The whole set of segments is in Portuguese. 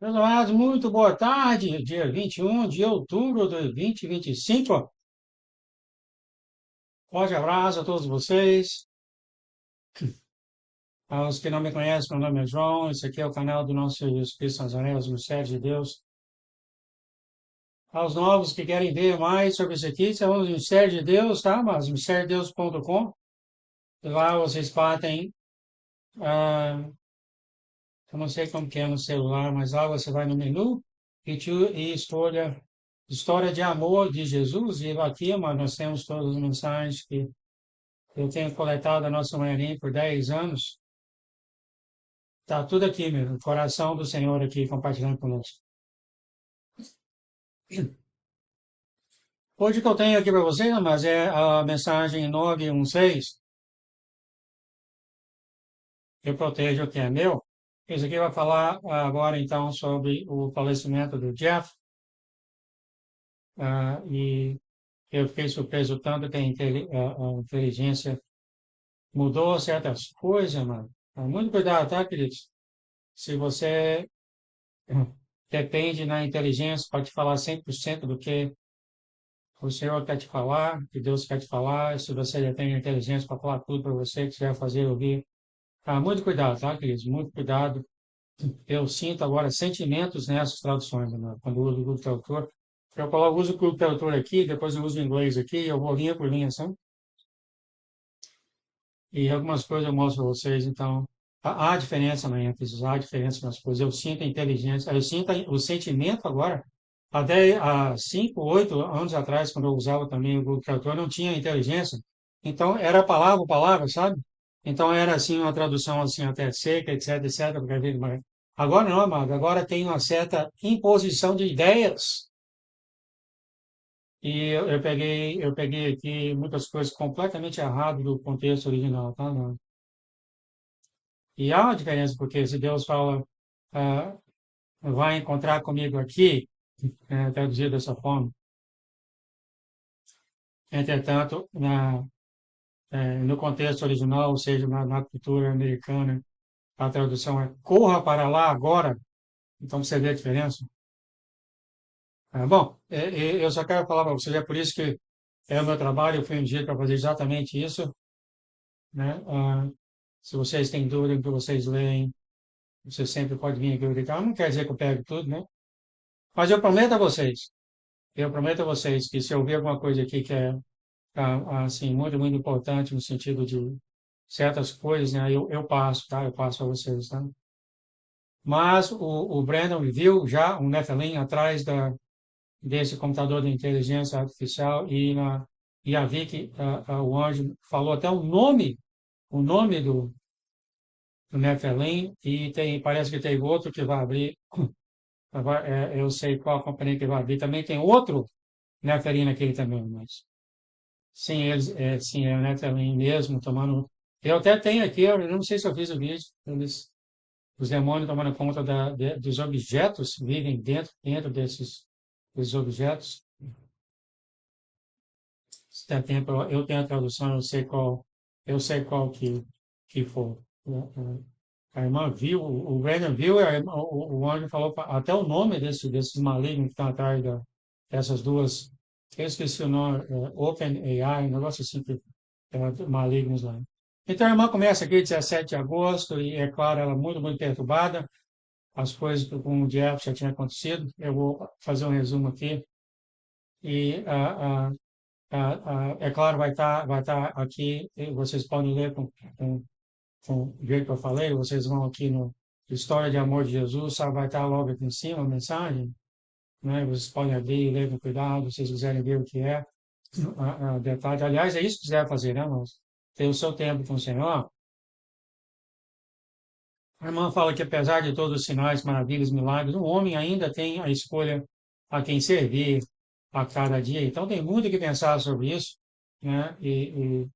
Meus amados, muito boa tarde, dia 21 de outubro de 2025. Forte abraço a todos vocês. Aos que não me conhecem, meu nome é João. Esse aqui é o canal do nosso Jesus Cristo Nazaré, os Mistérios de Deus. Aos novos que querem ver mais sobre isso aqui, são os Mistérios de Deus, tá? Mas mistériodeus.com. Lá vocês batem, eu não sei como que é no celular, mas lá você vai no menu e escolha História de Amor de Jesus. E aqui, mas nós temos todas as mensagens que eu tenho coletado a nossa manhã por 10 anos. Tá tudo aqui mesmo, o coração do Senhor aqui compartilhando conosco. Hoje o que eu tenho aqui para vocês, mas é a mensagem 916. Eu protejo o que é meu. Esse aqui vai falar agora então sobre o falecimento do Jeff. E eu fiquei surpreso tanto que a inteligência mudou certas coisas, mano. Muito cuidado, tá, queridos? Se você depende na inteligência, pode falar 100% do que o Senhor quer te falar, que Deus quer te falar. Se você depende da inteligência para falar tudo para você, que você vai fazer ouvir. Muito cuidado, tá, queridos? Muito cuidado. Eu sinto agora sentimentos nessas traduções, né? Quando eu uso o Google Tradutor. Eu coloco, uso o Google Tradutor aqui, depois eu uso o inglês aqui, eu vou linha por linha, sabe? E algumas coisas eu mostro para vocês, então, há diferença na ênfase, há diferença nas coisas. Eu sinto a inteligência, eu sinto o sentimento agora. Até há 5, 8 anos atrás, quando eu usava também o Google Tradutor, não tinha inteligência. Então, era palavra, palavra, sabe? Então, era assim, uma tradução assim, até seca, etc, etc. Agora não, amado. Agora tem uma certa imposição de ideias. E eu peguei aqui muitas coisas completamente erradas do contexto original, tá? E há uma diferença, porque se Deus fala, ah, vai encontrar comigo aqui, traduzido dessa forma. Entretanto, no contexto original, ou seja, na cultura americana, a tradução é corra para lá agora. Então você vê a diferença. Bom, eu só quero falar para vocês, é por isso que é o meu trabalho, eu fui um dia para fazer exatamente isso, né? Se vocês têm dúvida do que vocês leem, você sempre pode vir aqui verificar. Não quer dizer que eu pego tudo, né? Mas eu prometo a vocês que se eu ver alguma coisa aqui que é assim muito, muito importante no sentido de certas coisas, né, eu passo, tá? Eu passo para vocês, tá? Mas o Brandon viu já um Nephilim atrás desse computador de inteligência artificial e a Vicky, o anjo, falou até o nome do Nephilim e parece que tem outro que vai abrir. Agora, eu sei qual a companhia que vai abrir. Também tem outro Nephilim naquele também, mas sim, sim, é o Nephilim mesmo tomando. Eu até tenho aqui, eu não sei se eu fiz o vídeo, os demônios tomando conta dos objetos, vivem dentro desses objetos. Se der tempo, eu tenho a tradução, eu sei qual que for. A irmã viu, o Brandon viu, o anjo falou até o nome desses malignos que estão atrás dessas duas. Eu esqueci o nome, OpenAI, um negócio assim, malignos lá. Então a irmã começa aqui 17 de agosto, e é claro, ela é muito, muito perturbada. As coisas com o Jeff já tinham acontecido. Eu vou fazer um resumo aqui. E é claro, vai estar aqui, vocês podem ler com o jeito que eu falei, vocês vão aqui no História de Amor de Jesus, sabe, vai estar logo aqui em cima a mensagem, né? Vocês podem abrir e ler com cuidado, se vocês quiserem ver o que é, detalhe. Aliás, é isso que quiser fazer, né, irmãos? Ter o seu tempo com o Senhor. A irmã fala que apesar de todos os sinais, maravilhas, milagres, o homem ainda tem a escolha a quem servir a cada dia. Então tem muito que pensar sobre isso, né? E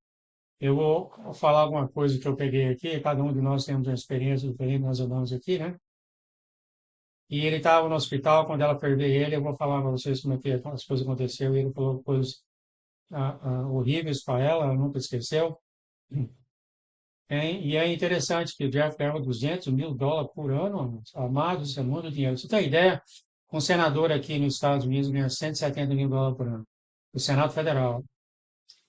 eu vou falar alguma coisa que eu peguei aqui. Cada um de nós temos uma experiência diferente, nós andamos aqui, né? E ele estava no hospital, quando ela foi ver ele, eu vou falar para vocês como é que as coisas aconteceram. E ele falou coisas horríveis para ela, ela nunca esqueceu. E é interessante que o Jeff ganhava US$ 200 mil por ano, amados, isso é muito dinheiro. Você tem ideia? Um senador aqui nos Estados Unidos ganha US$ 170 mil por ano. O Senado Federal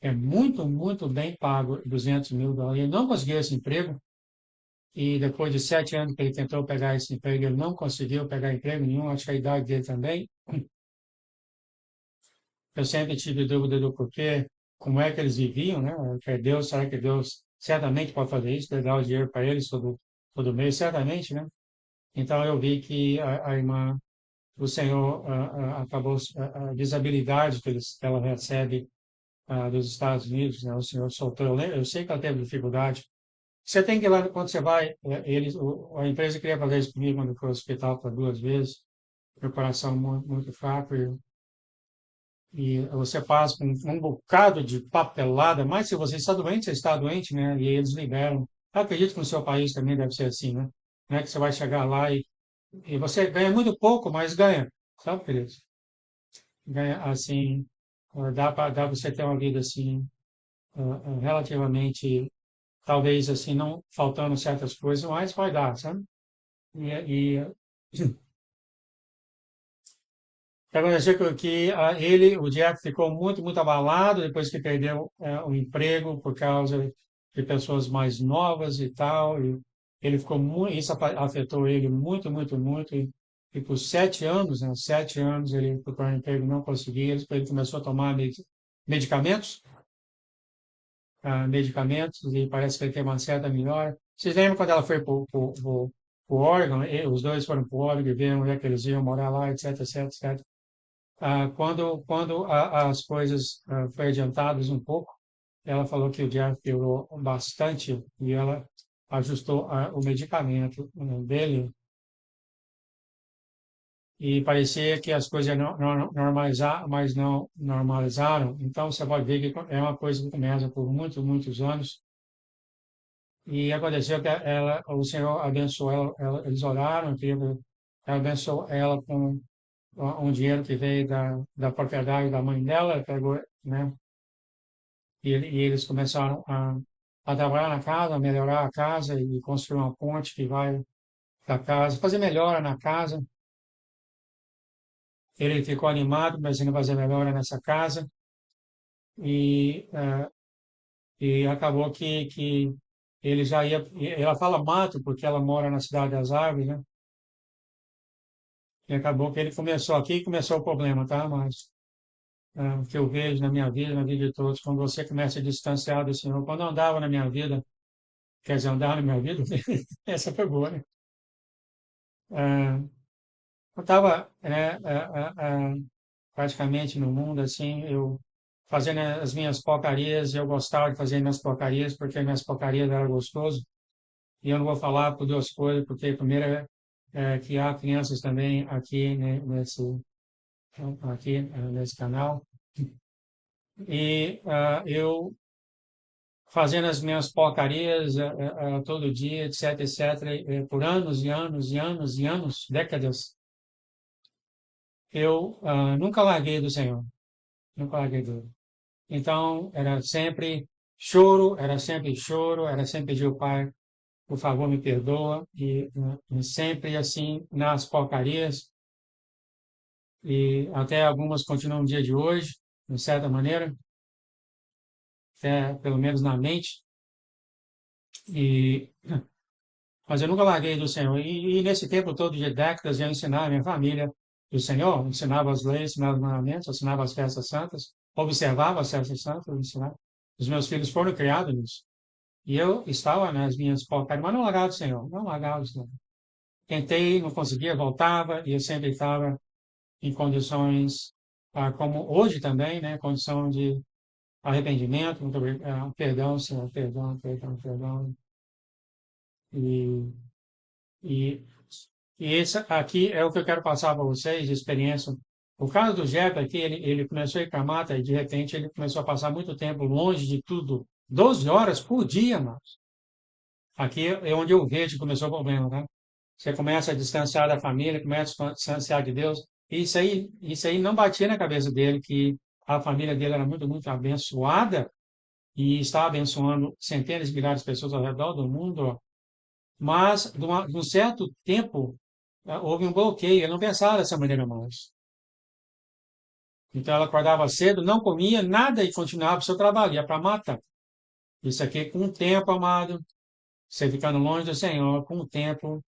é muito, muito bem pago, US$ 200 mil. Ele não conseguiu esse emprego e depois de 7 anos que ele tentou pegar esse emprego, ele não conseguiu pegar emprego nenhum. Acho que a idade dele também. Eu sempre tive dúvida do porquê, como é que eles viviam, né? Que Deus, será que Deus certamente pode fazer isso, dar o dinheiro para eles todo mês, certamente, né? Então eu vi que a irmã, o Senhor acabou a visibilidade que ela recebe dos Estados Unidos, né? O Senhor soltou. Eu sei que ela teve dificuldade. Você tem que ir lá quando você vai, a empresa queria fazer isso comigo quando eu fui ao hospital por 2 vezes, meu coração muito, muito fraco e você passa com um bocado de papelada, mas se você está doente, você está doente, né? E aí eles liberam. Eu acredito que no seu país também deve ser assim, né? Não é que você vai chegar lá e você ganha muito pouco, mas ganha, sabe, querido? Ganha assim, dá pra você ter uma vida assim, relativamente, talvez assim, não faltando certas coisas, mas vai dar, sabe? E aconteceu o Jeff ficou muito, muito abalado depois que perdeu o emprego por causa de pessoas mais novas e tal. E ele ficou muito, isso afetou ele muito, muito, muito. E por 7 anos, né, 7 anos ele procurou um emprego, não conseguia. Ele começou a tomar medicamentos, medicamentos e parece que ele tem uma certa melhora. Vocês lembram quando ela foi para o Oregon? Os dois foram para o Oregon e viram onde é que eles iam morar lá, etc, etc, etc. Quando as coisas foi adiantadas um pouco, ela falou que o Jeff piorou bastante e ela ajustou o medicamento dele e parecia que as coisas não normalizaram, mas não normalizaram. Então você pode ver que é uma coisa que começa por muitos, muitos anos. E aconteceu que o Senhor abençoou eles oraram, abençoou ela com um dinheiro que veio da propriedade da mãe dela, pegou, né? E eles começaram a trabalhar na casa, a melhorar a casa e construir uma ponte que vai da casa, fazer melhora na casa. Ele ficou animado, mas ainda fazer melhora nessa casa e, acabou que ele já ia. Ela fala mato porque ela mora na cidade das árvores, né? E acabou que ele começou aqui e começou o problema, tá? Mas o que eu vejo na minha vida, na vida de todos, quando você começa a distanciar do Senhor, quando eu andava na minha vida, quer dizer, andava na minha vida, essa foi boa, né? Ah, eu estava, né, praticamente no mundo, assim, eu fazendo as minhas porcarias, eu gostava de fazer minhas porcarias, porque minhas porcarias eram gostoso. E eu não vou falar por duas coisas, porque primeiro é que há crianças também aqui, né, nesse canal. E eu fazendo as minhas porcarias todo dia, etc, etc, por anos e anos e anos e anos, décadas, eu nunca larguei do Senhor, nunca larguei dele. Então, era sempre choro, era sempre pedir ao Pai, por favor, me perdoa, e sempre assim, nas porcarias, e até algumas continuam no dia de hoje, de certa maneira, até pelo menos na mente, e, mas eu nunca larguei do Senhor. E nesse tempo todo de décadas, eu ensinava a minha família do Senhor, ensinava as leis, ensinava os mandamentos, ensinava as festas santas, observava as festas santas, ensinava. Os meus filhos foram criados nisso. E eu estava nas minhas porcarias, mas não largava do Senhor, não largava do Senhor. Tentei, não conseguia, voltava, e eu sempre estava em condições, como hoje também, né, condição de arrependimento, perdão, Senhor, perdão, perdão, perdão. E, e, e esse aqui é o que eu quero passar para vocês, de experiência. O caso do Jeff aqui, ele começou a ir para a mata e de repente ele começou a passar muito tempo longe de tudo, 12 horas por dia, mano. Aqui é onde eu vejo que começou o problema, tá? Você começa a distanciar da família, começa a distanciar de Deus. Isso aí não batia na cabeça dele que a família dele era muito, muito abençoada e está abençoando centenas de milhares de pessoas ao redor do mundo, mas de um certo tempo houve um bloqueio, ele não pensava dessa maneira mais. Então ela acordava cedo, não comia nada e continuava o seu trabalho, ia para a mata. Isso aqui com o tempo, amado, você ficando longe do Senhor, com o tempo.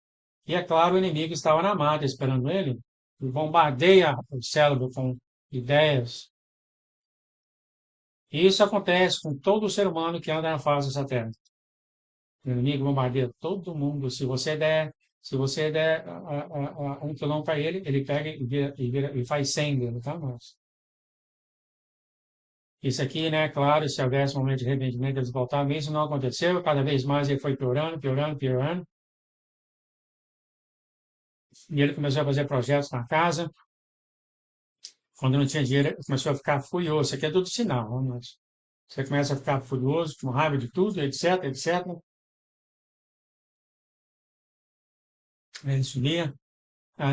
E é claro, o inimigo estava na mata esperando ele, e bombardeia o cérebro com ideias. E isso acontece com todo ser humano que anda na face dessa terra. O inimigo bombardeia todo mundo. Se você der 1 quilômetro para ele, ele pega e faz 100 dele, tá? Mas isso aqui, né, claro, se houvesse um momento de arrependimento, eles voltavam, isso não aconteceu, cada vez mais ele foi piorando, piorando, piorando, e ele começou a fazer projetos na casa, quando não tinha dinheiro, ele começou a ficar furioso, isso aqui é tudo sinal, né, mas você começa a ficar furioso, com raiva de tudo, etc, etc, ele subia,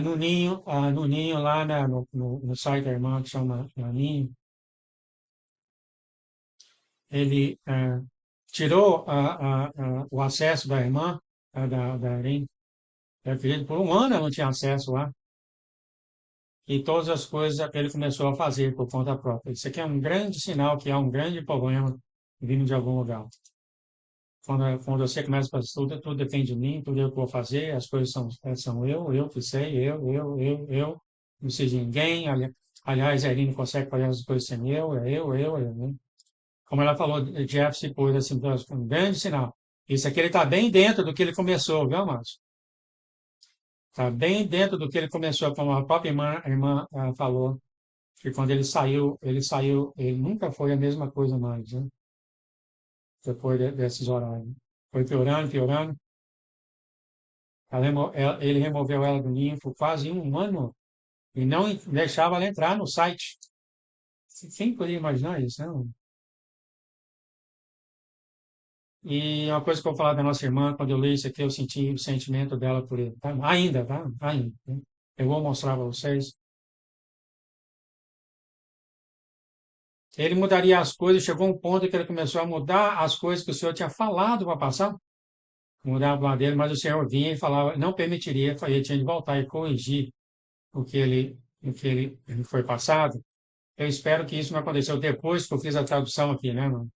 no ninho lá no site da irmã, que chama Ninho, ele tirou o acesso da irmã, da Irene, por um ano ela não tinha acesso lá, e todas as coisas ele começou a fazer por conta própria. Isso aqui é um grande sinal que há um grande problema vindo de algum lugar. Quando você começa a fazer tudo depende de mim, tudo eu que vou fazer, as coisas são eu que sei, eu, não preciso de ninguém. Aliás, a Eline consegue fazer as coisas sem eu, né? Como ela falou, Jeff se pôs assim, um grande sinal. Isso aqui ele está bem dentro do que ele começou, viu, Márcio? Está bem dentro do que ele começou, como a própria irmã falou, que quando ele nunca foi a mesma coisa mais, né? Depois desses horários. Foi piorando, piorando. Ele removeu ela do ninho por quase um ano e não deixava ela entrar no site. Quem poderia imaginar isso, né? E uma coisa que eu vou falar da nossa irmã, quando eu leio isso aqui, eu senti o sentimento dela por ele. Tá? Ainda, tá? Ainda. Né? Eu vou mostrar para vocês. Ele mudaria as coisas, chegou um ponto que ele começou a mudar as coisas que o Senhor tinha falado para passar, mudar o plano dele, mas o Senhor vinha e falava, não permitiria, ele tinha de voltar e corrigir o que ele foi passado. Eu espero que isso não aconteceu depois que eu fiz a tradução aqui, né, mano?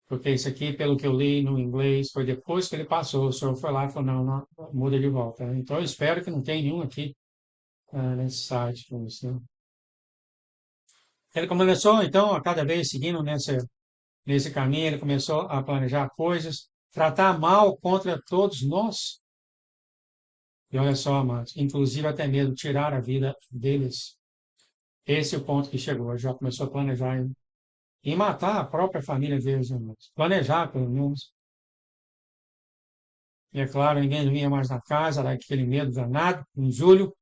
Porque isso aqui, pelo que eu li no inglês, foi depois que ele passou. O senhor foi lá e falou, não, não, muda de volta. Então, eu espero que não tenha nenhum aqui nesse site. Com isso, né? Ele começou, então, a cada vez seguindo nesse caminho, ele começou a planejar coisas, tratar mal contra todos nós. E olha só, amados, inclusive até mesmo tirar a vida deles. Esse é o ponto que chegou. Ele já começou a planejar em matar a própria família deles, irmãos. Planejar, pelo menos. E é claro, ninguém vinha mais na casa, era aquele medo danado. Em julho,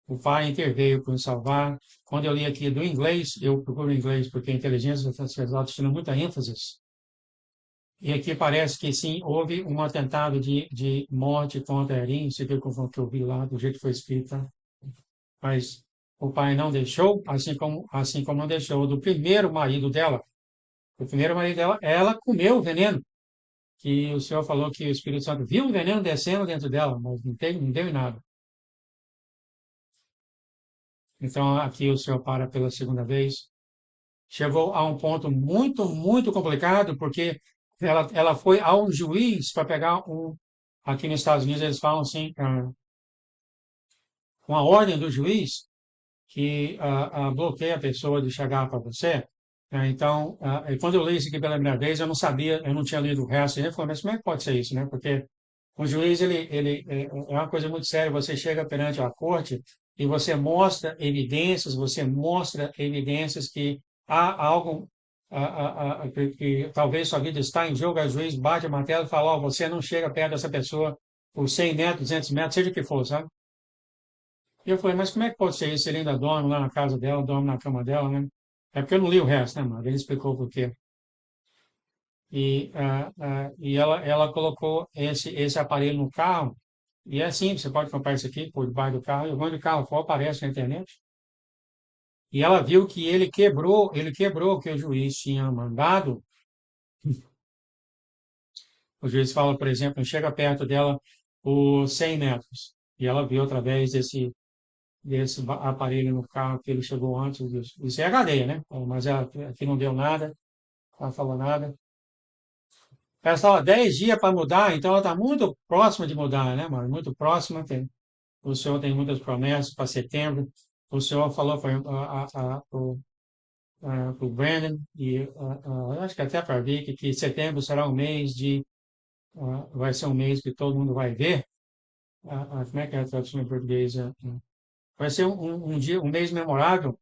o pai interveio para nos salvar. Quando eu li aqui do inglês, eu procuro inglês porque a inteligência artificial está tendo muita ênfase. E aqui parece que sim, houve um atentado de morte contra a Erin, isso aqui é o que eu vi lá, do jeito que foi escrito. Tá? Mas o pai não deixou, assim como não deixou do primeiro marido dela. O primeiro marido dela, ela comeu o veneno, que o Senhor falou que o Espírito Santo viu o veneno descendo dentro dela, mas não deu em nada. Então aqui o Senhor para pela segunda vez. Chegou a um ponto muito, muito complicado, porque ela foi a um juiz para pegar um. Aqui nos Estados Unidos eles falam assim, uma ordem do juiz que bloqueia a pessoa de chegar para você. Então, e quando eu li isso aqui pela primeira vez, eu não sabia, eu não tinha lido o resto, e eu falei, mas como é que pode ser isso, né? Porque o juiz, ele é uma coisa muito séria, você chega perante a corte e você mostra evidências que há algo que talvez sua vida está em jogo, aí o juiz bate a martelo e fala, ó, você não chega perto dessa pessoa por 100 metros, 200 metros, seja o que for, sabe? E eu falei, mas como é que pode ser isso? Ele ainda dorme lá na casa dela, dorme na cama dela, né? É porque eu não li o resto, né, mano? Ele explicou por quê. E ela colocou esse aparelho no carro, e é simples, você pode comprar isso aqui por debaixo do carro, e o nome do carro for aparece na internet. e ela viu que ele quebrou o que o juiz tinha mandado. O juiz fala, por exemplo, chega perto dela por 100 metros. E ela viu através desse aparelho no carro que ele chegou antes disso. Isso é a cadeia, né? Mas ela aqui não deu nada, não falou nada. Ela estava 10 dias para mudar, então ela está muito próxima de mudar, né, mano? Muito próxima. O senhor tem muitas promessas para setembro. O senhor falou para o Brandon, e acho que até para a Vicky, que setembro será um mês vai ser um mês que todo mundo vai ver. Como é que é a tradução em português? Vai ser um dia, um mês memorável,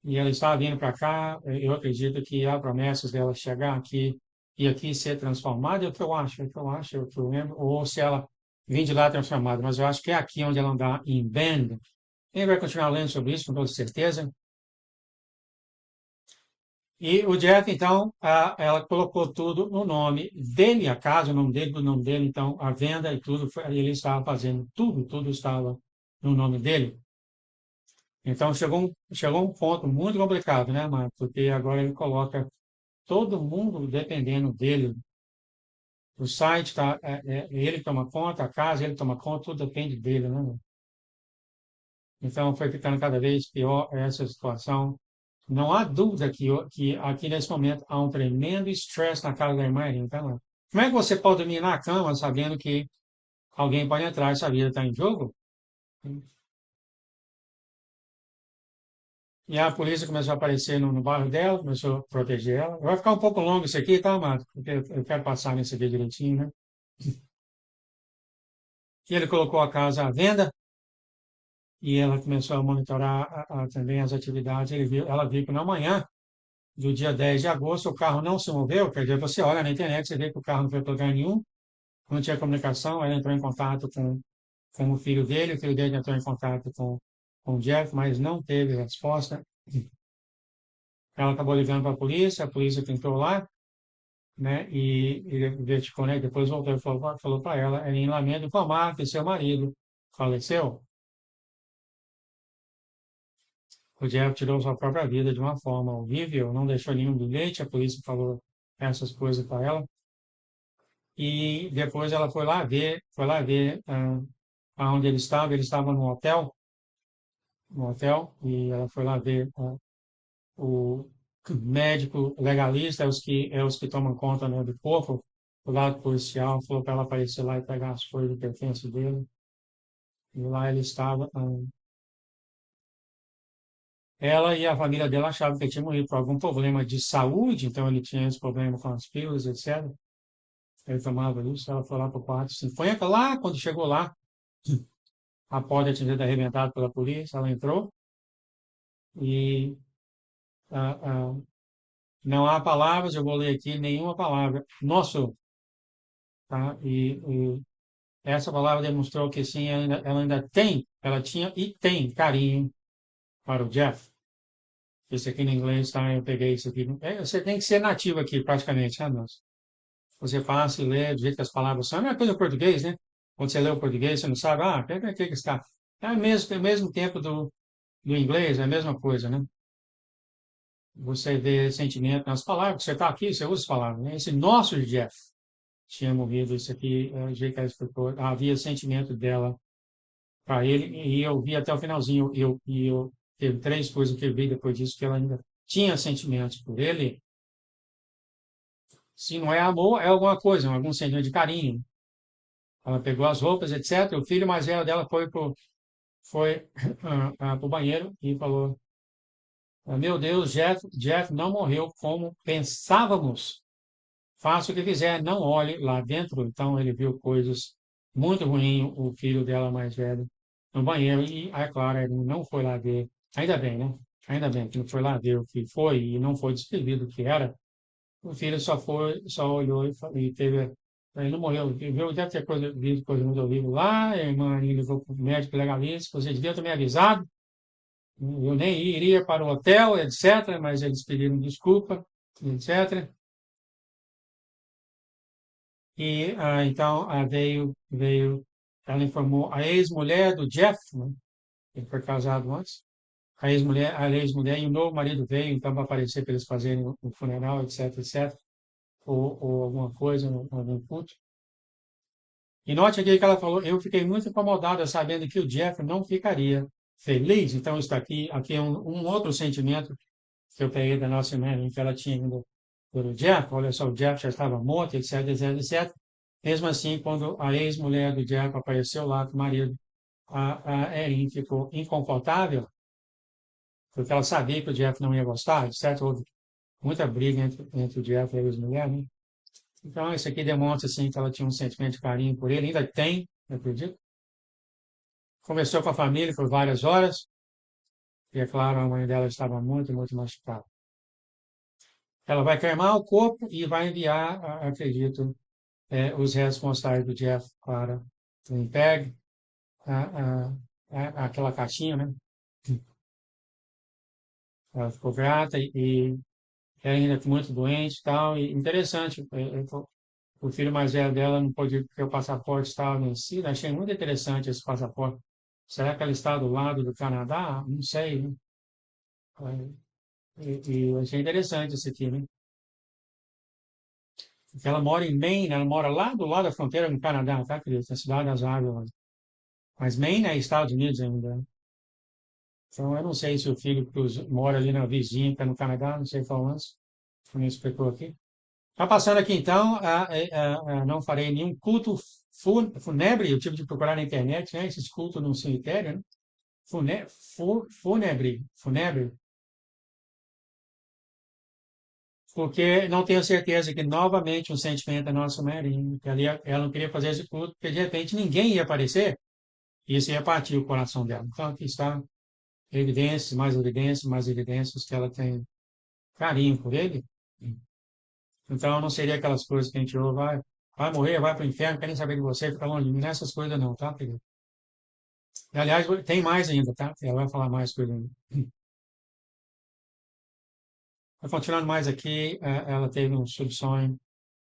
e ela está vindo para cá. Eu acredito que há promessas dela chegar aqui e aqui ser transformada. É o que eu acho, é o que eu acho, é o que eu lembro. Ou se ela vir de lá transformada, mas eu acho que é aqui onde ela anda em Bend. Quem vai continuar lendo sobre isso, com toda certeza. E o Jeff, então, ela colocou tudo no nome dele, a casa, o nome dele, o nome dele, então, a venda e tudo, ele estava fazendo tudo, tudo estava no nome dele. Então, chegou um ponto muito complicado, né, Marco? Porque agora ele coloca todo mundo dependendo dele. O site, ele toma conta, a casa, ele toma conta, tudo depende dele, né? Então, foi ficando cada vez pior essa situação. Não há dúvida que aqui nesse momento há um tremendo estresse na casa da irmã. Então, como é que você pode dormir na cama sabendo que alguém pode entrar e sua vida está em jogo? E a polícia começou a aparecer no bairro dela, começou a proteger ela. Vai ficar um pouco longo isso aqui, tá, Mato? Porque eu quero passar nisso aqui direitinho, né? E ele colocou a casa à venda e ela começou a monitorar também as atividades. Ela viu que na manhã do dia 10 de agosto o carro não se moveu. Quer dizer, você olha na internet, você vê que o carro não foi para lugar nenhum, não tinha comunicação. Ela entrou em contato com o filho dele entrou em contato com o Jeff, mas não teve resposta. Ela acabou ligando para a polícia tentou lá, né? E ele verificou, né? Depois voltou e falou para ela, em lamento informar que seu marido faleceu. O Jeff tirou sua própria vida de uma forma horrível, não deixou nenhum bilhete, a polícia falou essas coisas para ela. E depois ela foi lá ver aonde ele estava no hotel, e ela foi lá ver o médico legalista, é os que tomam conta, né, do corpo, o lado policial, falou para ela aparecer lá e pegar as coisas de pertence dele. E lá ele estava. Ela e a família dela achavam que ele tinha morrido por algum problema de saúde, então ele tinha esse problema com as pílulas, etc. Ele tomava isso, ela foi lá para o quarto, assim, foi lá, quando chegou lá, a porta tinha sido arrebentada pela polícia, ela entrou e ah, ah, não há palavras, eu vou ler aqui nenhuma palavra. Nosso, tá? E essa palavra demonstrou que sim, ela tinha e tem carinho para o Jeff. Esse aqui no inglês, tá? Eu peguei isso aqui. Você tem que ser nativo aqui, praticamente, né, moço? Você passa e lê do jeito que as palavras são. É a mesma coisa no português, né? Quando você lê o português, você não sabe, o que está. É o mesmo tempo do inglês, é a mesma coisa, né? Você vê sentimento nas palavras, você está aqui, você usa as palavras, né? Esse nosso Jeff tinha morrido, isso aqui, o jeito que ela explicou, havia sentimento dela para ele, e eu vi até o finalzinho, eu teve três coisas que eu vi depois disso, que ela ainda tinha sentimentos por ele. Se não é amor, é alguma coisa, algum sentimento de carinho. Ela pegou as roupas, etc. O filho mais velho dela foi pro banheiro e falou: Meu Deus, Jeff não morreu como pensávamos. Faça o que quiser, não olhe lá dentro. Então ele viu coisas muito ruins, o filho dela mais velho, no banheiro. E, é claro, ele não foi lá ver. Ainda bem, né? Ainda bem que não foi lá ver o que foi e não foi descrevido o que era. O filho só olhou e teve. Ele não morreu. Viu, deve ter visto coisa no livro lá. A irmã ligou para o médico legalista. Você devia ter me avisado. Eu nem iria para o hotel, etc. Mas eles pediram desculpa, etc. E então ela informou a ex-mulher do Jeff, né? Ele foi casado antes. a ex-mulher e o novo marido veio, então, para aparecer para eles fazerem o funeral, etc, etc, ou alguma coisa, algum culto. E note aqui que ela falou, eu fiquei muito incomodada sabendo que o Jeff não ficaria feliz. Então, isso aqui é um outro sentimento que eu peguei da nossa irmã, que ela tinha ido pelo Jeff. Olha só, o Jeff já estava morto, etc, etc, etc. Mesmo assim, quando a ex-mulher do Jeff apareceu lá com o marido, a Erin ficou inconfortável, porque ela sabia que o Jeff não ia gostar, etc. Houve muita briga entre o Jeff e a ex-mulher, né? Então, isso aqui demonstra, assim, que ela tinha um sentimento de carinho por ele, ainda tem, eu acredito. Conversou com a família por várias horas, e é claro, a mãe dela estava muito, muito machucada. Ela vai cremar o corpo e vai enviar, acredito, os restos mortais do Jeff para o Winnipeg, aquela caixinha, né? Ela ficou grata e ela ainda muito doente e tal. E interessante, o filho mais velho dela não pôde, porque o passaporte estava vencido. Achei muito interessante esse passaporte. Será que ela está do lado do Canadá? Não sei, né? E eu achei interessante esse aqui, né? Porque ela mora em Maine, ela mora lá do lado da fronteira no Canadá, tá, querido? Na Cidade das Águas. Mas Maine é Estados Unidos ainda, né? Então, eu não sei se o filho mora ali na vizinha, que é no Canadá, não sei qual lance, como explicou aqui. Tá passando aqui, então, não farei nenhum culto fúnebre, eu tive de procurar na internet, né? Esses cultos no cemitério, né? Fune, fúnebre, porque não tenho certeza que novamente um sentimento da nossa Marinha, que ali ela não queria fazer esse culto, porque de repente ninguém ia aparecer, e isso ia partir o coração dela. Então, aqui está mais evidências que ela tem carinho por ele. Então, não seria aquelas coisas que a gente ouve, vai morrer, vai para o inferno, querem saber de você, fica longe de mim. Nessas coisas não, tá, querido? E, aliás, tem mais ainda, tá? Ela vai falar mais coisas ainda. Continuando mais aqui, ela teve um subsonho,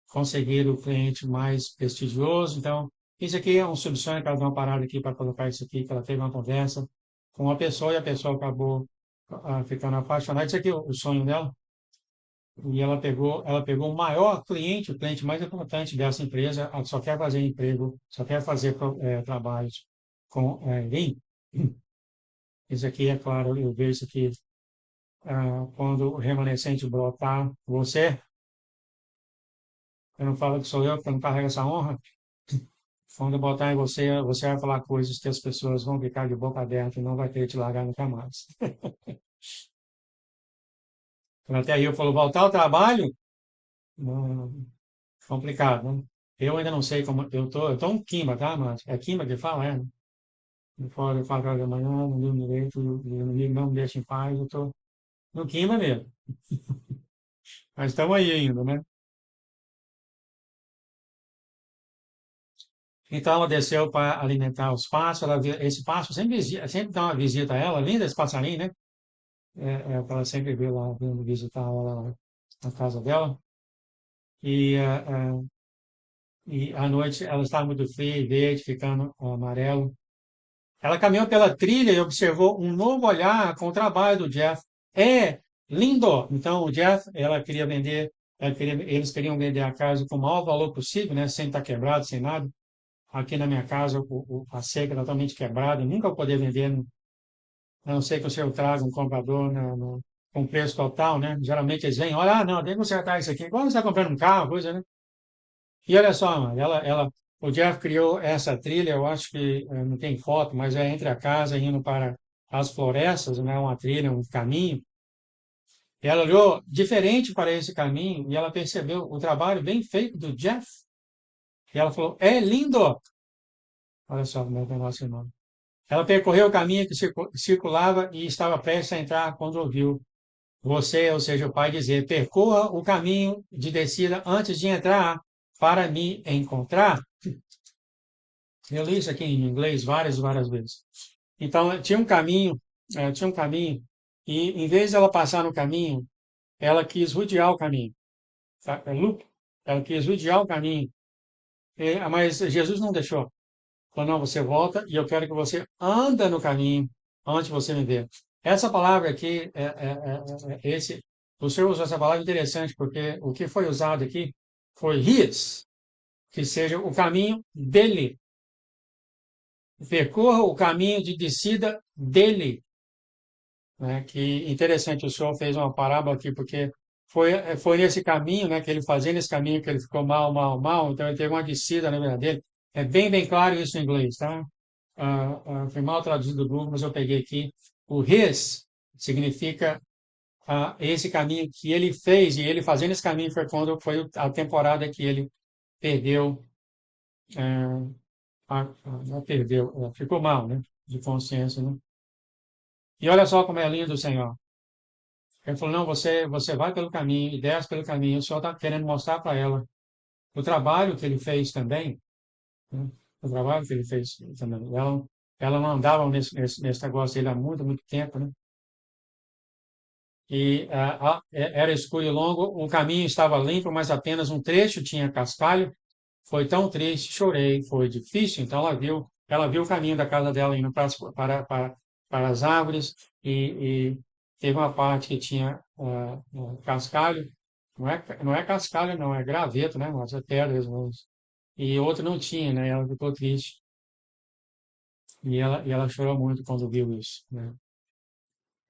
conseguir o cliente mais prestigioso. Então, isso aqui é um subsonho que ela deu uma parada aqui para colocar isso aqui, que ela teve uma conversa com uma pessoa e a pessoa acabou ficando apaixonada. Isso aqui é o sonho dela. E ela pegou o maior cliente, o cliente mais importante dessa empresa, ela só quer fazer emprego, só quer fazer trabalhos com Lean. Isso aqui, é claro, eu vejo isso aqui quando o remanescente brotar você, eu não falo que sou eu, porque eu não carrego essa honra. Quando eu botar em você, você vai falar coisas que as pessoas vão ficar de boca aberta e não vai querer te largar nunca mais. Até aí eu falo, voltar ao trabalho, não, complicado, né? Eu ainda não sei como. Eu tô um quimba, tá, mas é quimba que fala, é? Né? Fora 4 horas da manhã, não durmo direito, o inimigo não me deixa em paz, eu tô no quimba mesmo. Mas estamos aí ainda, né? Então ela desceu para alimentar os pássaros. Esse pássaro sempre dá uma visita a ela, linda esse passarinho, né? Ela sempre vê lá, vindo visitar ela lá na casa dela. E à noite ela estava muito fria e verde, ficando amarelo. Ela caminhou pela trilha e observou um novo olhar com o trabalho do Jeff. É lindo! Então, o Jeff, ela queria vender, eles queriam vender a casa com o maior valor possível, né? Sem estar quebrado, sem nada. Aqui na minha casa, a cerca é totalmente quebrada, nunca vou poder vender, a não ser que o senhor traga um comprador com preço total, né? Geralmente eles vêm, olha, não, tem que consertar isso aqui. Igual você está comprando um carro, coisa, né? E olha só, mano, o Jeff criou essa trilha, eu acho que não tem foto, mas é entre a casa indo para as florestas, né? Uma trilha, um caminho. E ela olhou diferente para esse caminho e ela percebeu o trabalho bem feito do Jeff. E ela falou, é lindo! Olha só como é que é o nosso irmão. Ela percorreu o caminho que circulava e estava prestes a entrar quando ouviu você, ou seja, o pai, dizer: percorra o caminho de descida antes de entrar para me encontrar. Eu li isso aqui em inglês várias e várias vezes. Então, tinha um caminho, e em vez de ela passar no caminho, ela quis rodear o caminho. Tá? É loop. Ela quis rodear o caminho. Mas Jesus não deixou. Falou, não, você volta e eu quero que você anda no caminho antes de você me ver. Essa palavra aqui, o senhor usou essa palavra interessante, porque o que foi usado aqui foi his, que seja o caminho dele. Percorra o caminho de descida dele. Né? Que interessante, o senhor fez uma parábola aqui, porque foi nesse caminho, né, que ele fazendo esse caminho que ele ficou mal, mal, mal, então ele teve uma descida na vida dele. É bem, bem claro isso em inglês, tá? Foi mal traduzido do Google, mas eu peguei aqui. O his significa esse caminho que ele fez, e ele fazendo esse caminho foi quando foi a temporada que ele perdeu, é, não perdeu, ficou mal, né? De consciência, né? E olha só como é lindo o Senhor. Ele falou, não, você vai pelo caminho e desce pelo caminho. O Senhor está querendo mostrar para ela o trabalho que ele fez também, né? O trabalho que ele fez também. Ela não andava nesse negócio dele há muito, muito tempo, né? E era escuro e longo, o caminho estava limpo, mas apenas um trecho tinha cascalho. Foi tão triste, chorei, foi difícil. Então ela viu o caminho da casa dela indo para as árvores e teve uma parte que tinha cascalho. Não é cascalho, não, é graveto, né? Mas é pedras, mas... E outra não tinha, né? Ela ficou triste. E ela chorou muito quando viu isso, né?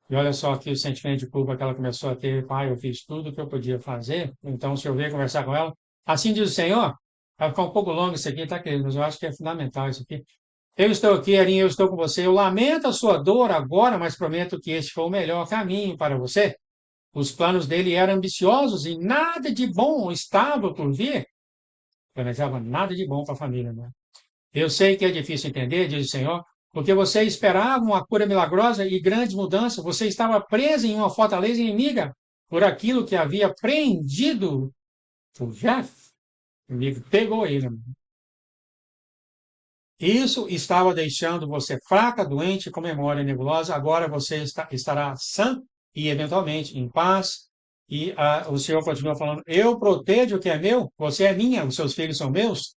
E olha só aqui o sentimento de culpa que ela começou a ter. Pai, eu fiz tudo o que eu podia fazer. Então, se eu vier conversar com ela, assim diz o Senhor, vai ficar um pouco longo isso aqui, tá, querido? Mas eu acho que é fundamental isso aqui. Eu estou aqui, Arinha, eu estou com você. Eu lamento a sua dor agora, mas prometo que este foi o melhor caminho para você. Os planos dele eram ambiciosos e nada de bom estava por vir. Planejava nada de bom para a família, né? Eu sei que é difícil entender, diz o Senhor, porque você esperava uma cura milagrosa e grandes mudanças. Você estava preso em uma fortaleza inimiga por aquilo que havia prendido o Jeff. O inimigo pegou ele. Isso estava deixando você fraca, doente, com memória nebulosa. Agora você estará sã e, eventualmente, em paz. E o Senhor continua falando: eu protejo o que é meu, você é minha, os seus filhos são meus.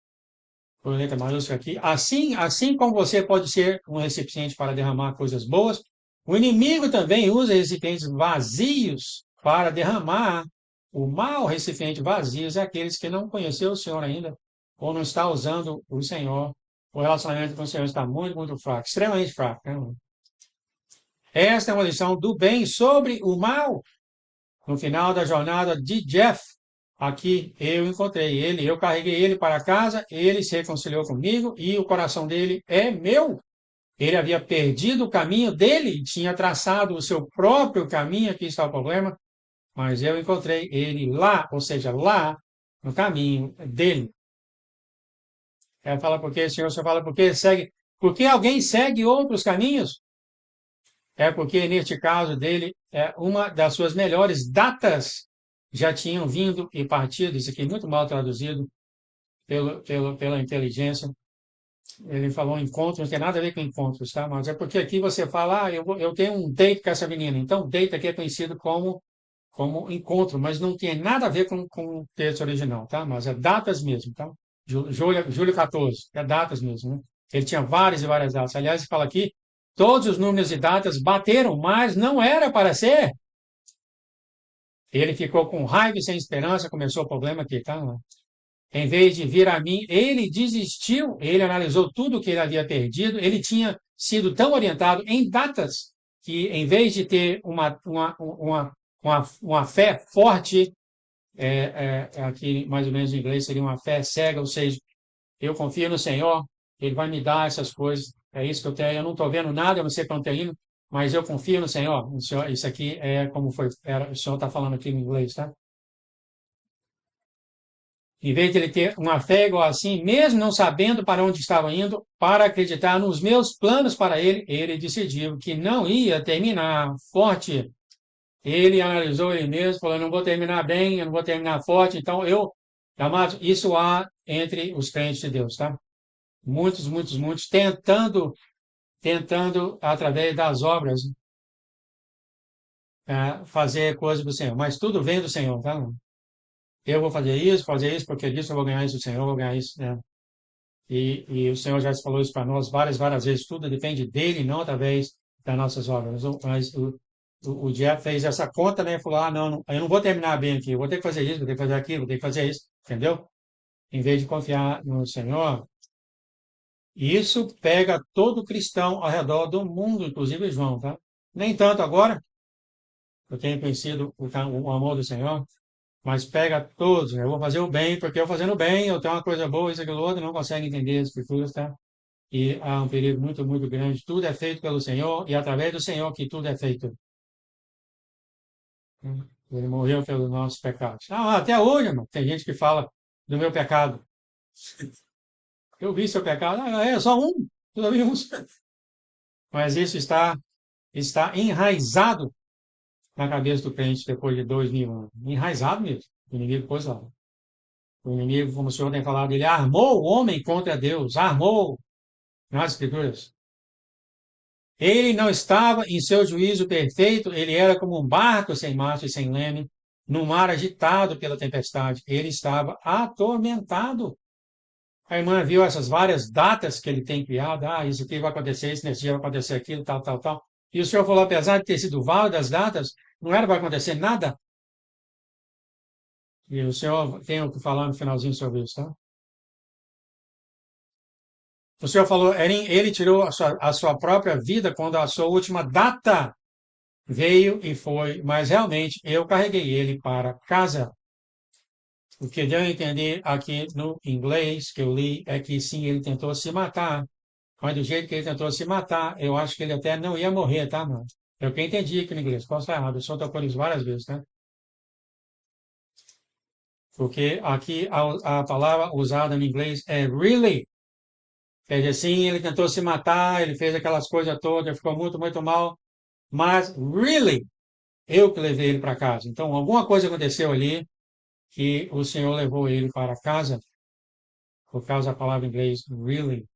Por letra maiúscula aqui. Assim como você pode ser um recipiente para derramar coisas boas, o inimigo também usa recipientes vazios para derramar. O mau recipiente vazios é aqueles que não conheceu o Senhor ainda, ou não está usando o Senhor. O relacionamento com o Senhor está muito, muito fraco, extremamente fraco. Né? Esta é uma lição do bem sobre o mal. No final da jornada de Jeff, aqui eu encontrei ele, eu carreguei ele para casa, ele se reconciliou comigo e o coração dele é meu. Ele havia perdido o caminho dele, tinha traçado o seu próprio caminho, aqui está o problema, mas eu encontrei ele lá, ou seja, lá no caminho dele. Ela fala porque, Senhor, você fala porque segue, porque alguém segue outros caminhos? É porque, neste caso dele, uma das suas melhores datas já tinham vindo e partido. Isso aqui é muito mal traduzido pela inteligência. Ele falou encontros, não tem nada a ver com encontros, tá? Mas é porque aqui você fala, eu tenho um date com essa menina. Então, date aqui é conhecido como encontro, mas não tem nada a ver com o texto original, tá? Mas é datas mesmo, tá? Julho 14, é datas mesmo, né? Ele tinha várias e várias datas. Aliás, ele fala aqui, todos os números e datas bateram, mas não era para ser. Ele ficou com raiva e sem esperança, começou o problema aqui, tá? Em vez de vir a mim, ele desistiu, ele analisou tudo que ele havia perdido, ele tinha sido tão orientado em datas que, em vez de ter uma fé forte, aqui mais ou menos em inglês seria uma fé cega, ou seja, eu confio no Senhor, Ele vai me dar essas coisas, é isso que eu tenho, eu não estou vendo nada, eu não sei para onde está indo, mas eu confio no Senhor. Isso aqui é como foi, o Senhor está falando aqui em inglês, tá? Em vez de ele ter uma fé igual assim, mesmo não sabendo para onde estava indo, para acreditar nos meus planos para ele, ele decidiu que não ia terminar forte. Ele analisou ele mesmo, falou: não vou terminar bem, eu não vou terminar forte. Então, amados, isso há entre os crentes de Deus, tá? Muitos, muitos, muitos tentando através das obras, fazer coisas do Senhor. Mas tudo vem do Senhor, tá? Eu vou fazer isso, porque disso eu vou ganhar isso do Senhor, eu vou ganhar isso, né? E o Senhor já falou isso para nós várias, várias vezes. Tudo depende dele, não através das nossas obras. Mas o Jeff fez essa conta, né? E falou: ah, não, eu não vou terminar bem aqui, eu vou ter que fazer isso, vou ter que fazer aquilo, vou ter que fazer isso, entendeu? Em vez de confiar no Senhor. E isso pega todo cristão ao redor do mundo, inclusive João, tá? Nem tanto agora, eu tenho conhecido o amor do Senhor, mas pega todos, né? Eu vou fazer o bem, porque eu fazendo o bem, eu tenho uma coisa boa, isso, aquilo, outro, não consegue entender as escrituras, tá? E há um perigo muito, muito grande. Tudo é feito pelo Senhor e através do Senhor que tudo é feito. Ele morreu pelos nossos pecados. Ah, até hoje, irmão, tem gente que fala do meu pecado. Eu vi seu pecado. Ah, é só um. Só vi um. Mas isso está enraizado na cabeça do crente depois de 2000 anos. Enraizado mesmo. O inimigo pôs lá. O inimigo, como o senhor tem falado, ele armou o homem contra Deus. Armou nas escrituras. Ele não estava em seu juízo perfeito, ele era como um barco sem mastro e sem leme, num mar agitado pela tempestade. Ele estava atormentado. A irmã viu essas várias datas que ele tem criado. Ah, isso aqui vai acontecer, isso nesse dia vai acontecer aquilo, tal, tal, tal. E o senhor falou, apesar de ter sido válido das datas, não era para acontecer nada. E o senhor tem o que falar no finalzinho sobre isso, tá? O senhor falou, ele tirou a sua própria vida quando a sua última data veio e foi, mas realmente eu carreguei ele para casa. O que deu a entender aqui no inglês que eu li é que sim, ele tentou se matar, mas do jeito que ele tentou se matar, eu acho que ele até não ia morrer, tá, mano? É o que eu entendi aqui no inglês. Posso estar errado, eu só tocou isso várias vezes, né? Porque aqui a palavra usada no inglês é really. Quer dizer, sim, ele tentou se matar, ele fez aquelas coisas todas, ficou muito, muito mal, mas really, eu que levei ele para casa. Então, alguma coisa aconteceu ali que o Senhor levou ele para casa, por causa da palavra em inglês really.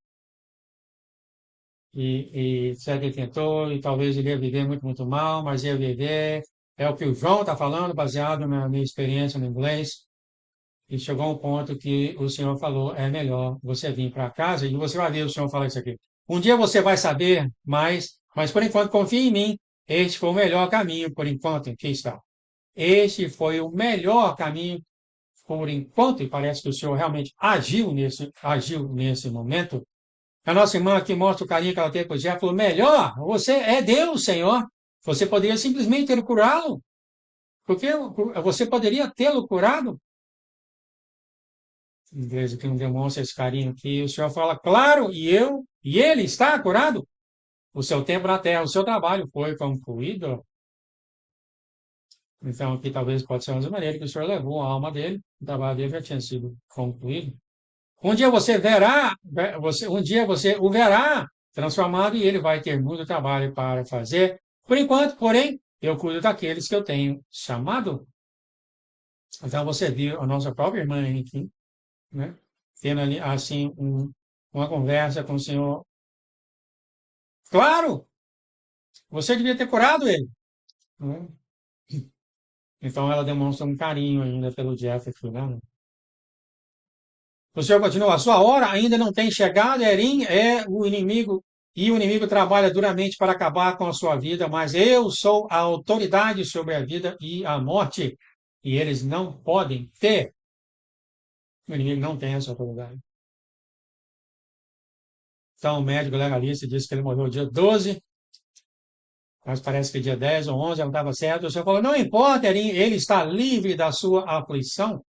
E certo, ele tentou, e talvez ele ia viver muito, muito mal, mas ia viver. É o que o João está falando, baseado na minha experiência no inglês. E chegou a um ponto que o Senhor falou: é melhor você vir para casa, e você vai ver o Senhor falar isso aqui. Um dia você vai saber mais, mas por enquanto confie em mim. Este foi o melhor caminho, por enquanto, aqui está. Este foi o melhor caminho por enquanto, e parece que o Senhor realmente agiu nesse momento. A nossa irmã aqui mostra o carinho que ela teve com o Jeff, falou, melhor, você é Deus, Senhor. Você poderia simplesmente ter curá-lo. Porque você poderia tê-lo curado. Em vez de que não demonstra esse carinho aqui, o Senhor fala, claro, e ele está curado. O seu tempo na terra, o seu trabalho foi concluído. Então, aqui talvez pode ser uma maneira que o Senhor levou a alma dele, o trabalho dele já tinha sido concluído. Um dia você verá, um dia você o verá transformado e ele vai ter muito trabalho para fazer. Por enquanto, porém, eu cuido daqueles que eu tenho chamado. Então você viu a nossa própria irmã aqui, né? Tendo ali, assim, uma conversa com o Senhor. Claro, você devia ter curado ele, né? Então ela demonstra um carinho ainda pelo Jeff aqui, né? O Senhor continua, a sua hora ainda não tem chegado, Erim é o inimigo, e o inimigo trabalha duramente para acabar com a sua vida, mas eu sou a autoridade sobre a vida e a morte, e eles não podem ter. O inimigo não tem essa autoridade. Então, o médico legalista disse que ele morreu dia 12, mas parece que dia 10 ou 11 não estava certo. O Senhor falou, não importa, Erim, ele está livre da sua aflição.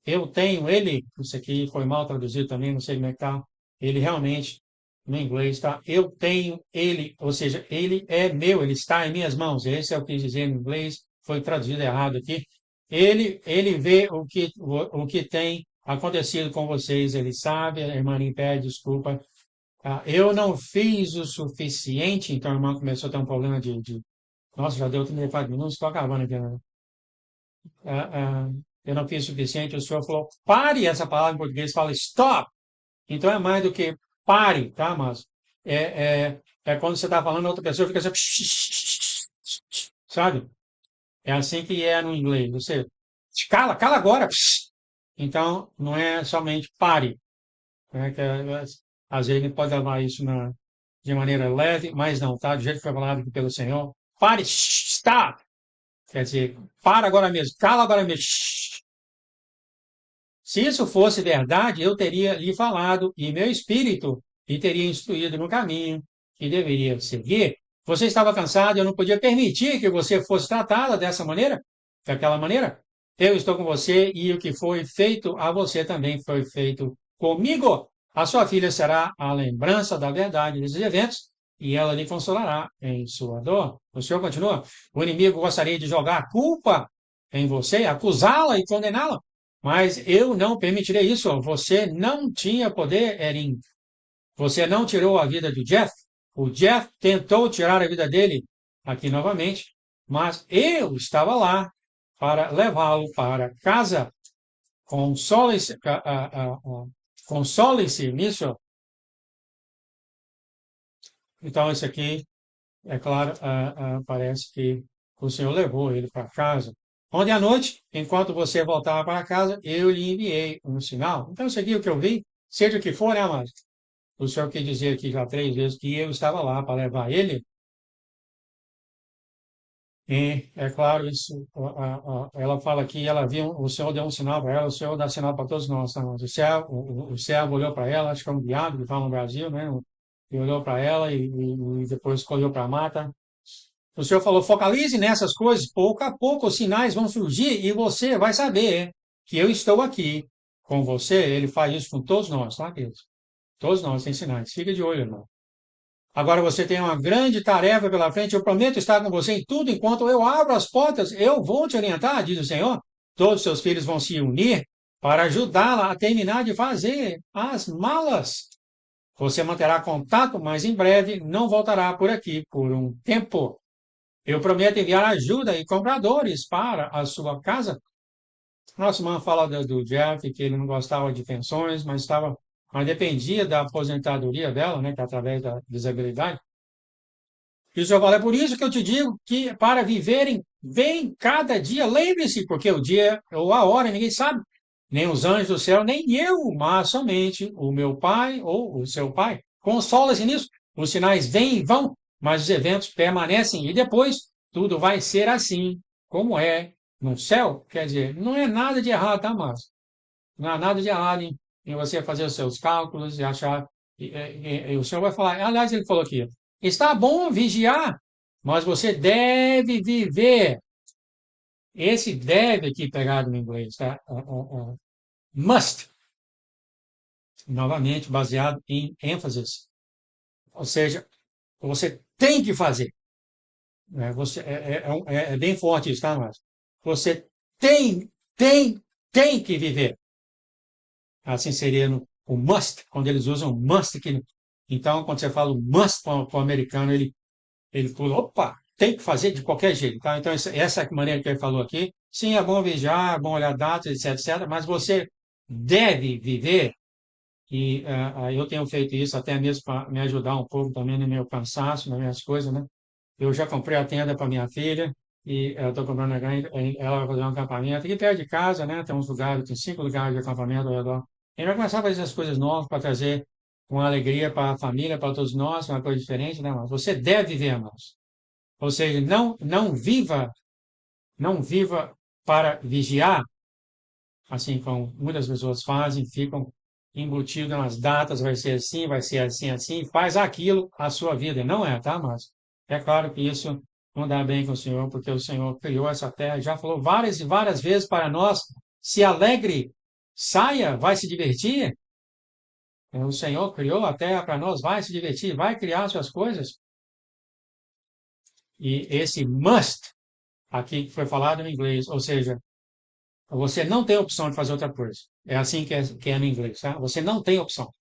Eu tenho ele, isso aqui foi mal traduzido também, não sei como é que está. Ele realmente, no inglês, está, eu tenho ele, ou seja, ele é meu, ele está em minhas mãos. Esse é o que quis dizer no inglês, foi traduzido errado aqui. Ele vê o que tem acontecido com vocês, ele sabe, a irmã me pede desculpa. Eu não fiz o suficiente, então a irmã começou a ter um problema nossa, já deu 34 minutos, estou acabando aqui, né? Eu não fiz o suficiente, o senhor falou, pare, essa palavra em português fala stop. Então é mais do que pare, tá, mas é quando você está falando, a outra pessoa fica assim, sabe? É assim que é no inglês. Você cala agora. Então, não é somente pare. Né, às vezes a gente pode levar isso de maneira leve, mas não, tá? Do jeito que foi falado aqui pelo Senhor. Pare, stop! Quer dizer, para agora mesmo, cala agora mesmo. Se isso fosse verdade, eu teria lhe falado, e meu espírito lhe teria instruído no caminho que deveria seguir. Você estava cansado, eu não podia permitir que você fosse tratada dessa maneira, daquela maneira. Eu estou com você e o que foi feito a você também foi feito comigo. A sua filha será a lembrança da verdade desses eventos e ela lhe consolará em sua dor. O Senhor continua. O inimigo gostaria de jogar a culpa em você, acusá-la e condená-la. Mas eu não permitirei isso. Você não tinha poder, Erin. Você não tirou a vida do Jeff. O Jeff tentou tirar a vida dele aqui novamente, mas eu estava lá para levá-lo para casa. Console-se, console-se nisso. Então, isso aqui, é claro, parece que o Senhor levou ele para casa. Ontem à noite, enquanto você voltava para casa, eu lhe enviei um sinal. Então, isso aqui é o que eu vi, seja o que for, né, mas o senhor quis dizer aqui já 3 vezes que eu estava lá para levar ele. E, é claro, isso, ela fala que ela viu, o Senhor deu um sinal para ela, o Senhor dá sinal para todos nós. Tá? O servo olhou para ela, acho que é um viado que fala no Brasil, né? E olhou para ela e depois olhou para Marta. O Senhor falou, focalize nessas coisas, pouco a pouco os sinais vão surgir e você vai saber que eu estou aqui com você. Ele faz isso com todos nós, tá, queridos? Todos nós temos sinais. Fica de olho, irmão. Agora você tem uma grande tarefa pela frente. Eu prometo estar com você em tudo enquanto eu abro as portas. Eu vou te orientar, diz o Senhor. Todos os seus filhos vão se unir para ajudá-la a terminar de fazer as malas. Você manterá contato, mas em breve não voltará por aqui por um tempo. Eu prometo enviar ajuda e compradores para a sua casa. Nossa irmã fala do Jeff, que ele não gostava de pensões, mas dependia da aposentadoria dela, né, que é através da desabilidade. E o Senhor fala, é por isso que eu te digo que para viverem bem cada dia, lembre-se, porque o dia ou a hora ninguém sabe, nem os anjos do céu, nem eu, mas somente o meu pai ou o seu pai. Consola-se nisso. Os sinais vêm e vão, mas os eventos permanecem e depois tudo vai ser assim como é no céu. Quer dizer, não é nada de errado, tá, mas não há nada de errado em você fazer os seus cálculos e achar. E o senhor vai falar, aliás, ele falou aqui, está bom vigiar, mas você deve viver. Esse deve aqui pegado no inglês, tá? Must, novamente, baseado em ênfases. Ou seja, você tem que fazer. Né? É bem forte isso, tá, mas você tem que viver. Assim seria o must, quando eles usam must. Então, quando você fala o must para o americano, ele pula, opa, tem que fazer de qualquer jeito. Tá? Então, essa é a maneira que ele falou aqui. Sim, é bom viajar, é bom olhar datas, etc, etc, mas você deve viver, e eu tenho feito isso até mesmo para me ajudar um pouco também no meu cansaço, nas minhas coisas, né? Eu já comprei a tenda para minha filha, e eu estou comprando ela vai fazer um acampamento aqui perto de casa, né? Tem uns lugares, tem 5 lugares de acampamento ao redor. A gente vai começar a fazer essas coisas novas para trazer uma alegria para a família, para todos nós, uma coisa diferente, né, irmãos? Você deve viver, irmãos. Ou seja, não viva para vigiar, assim como muitas pessoas fazem, ficam embutidas nas datas, vai ser assim, assim, faz aquilo a sua vida. Não é, tá, mas é claro que isso não dá bem com o Senhor, porque o Senhor criou essa terra, já falou várias e várias vezes para nós, se alegre, saia, vai se divertir. O Senhor criou a terra para nós, vai se divertir, vai criar suas coisas. E esse must, aqui que foi falado em inglês, ou seja, você não tem opção de fazer outra coisa. É assim que é no inglês, tá? Você não tem opção.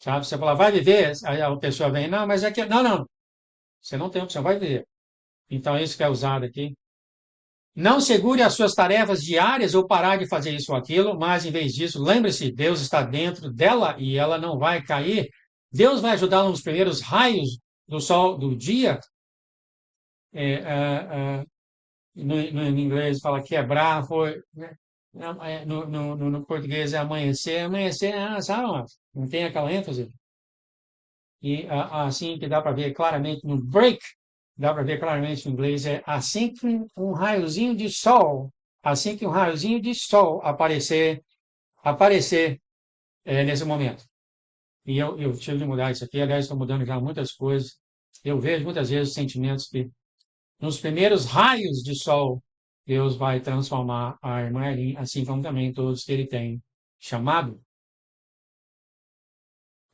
Sabe? Você fala, vai viver, aí a pessoa vem, não, mas é que. Não, não. Você não tem opção, vai viver. Então, é isso que é usado aqui. Não segure as suas tarefas diárias ou parar de fazer isso ou aquilo, mas em vez disso, lembre-se, Deus está dentro dela e ela não vai cair. Deus vai ajudá-la nos primeiros raios do sol do dia. É, no inglês fala quebrar, foi, né? No português é amanhecer, amanhecer, sabe, não tem aquela ênfase. E assim que dá para ver claramente no break, dá para ver claramente no inglês, é assim que um raiozinho de sol, assim que um raiozinho de sol aparecer nesse momento. E eu tive de mudar isso aqui, aliás, estou mudando já muitas coisas. Eu vejo muitas vezes sentimentos que, nos primeiros raios de sol, Deus vai transformar a irmã Erin, assim como também todos que ele tem chamado.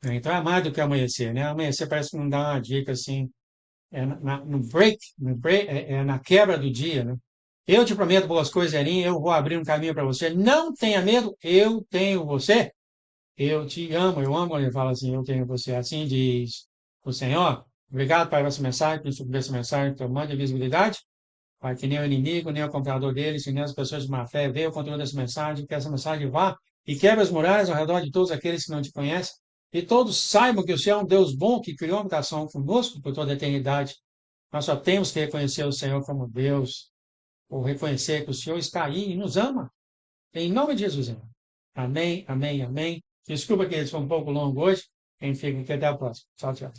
Então é mais do que amanhecer, né? Amanhecer parece que não dá uma dica assim, no break, na quebra do dia, né? Eu te prometo boas coisas, Erin, eu vou abrir um caminho para você. Não tenha medo, eu tenho você. Eu te amo, eu amo quando ele fala assim, eu tenho você. Assim diz o Senhor. Obrigado, Pai, por essa mensagem, por subir essa mensagem, por mande visibilidade, para que nem o inimigo, nem o comprador deles, nem as pessoas de má fé vejam o conteúdo dessa mensagem, que essa mensagem vá e quebre as muralhas ao redor de todos aqueles que não te conhecem, e todos saibam que o Senhor é um Deus bom, que criou uma habitação conosco por toda a eternidade. Nós só temos que reconhecer o Senhor como Deus, ou reconhecer que o Senhor está aí e nos ama. Em nome de Jesus, irmão. Amém, amém, amém. Desculpa que esse foi um pouco longo hoje. Enfim, até a próxima. Tchau, tchau.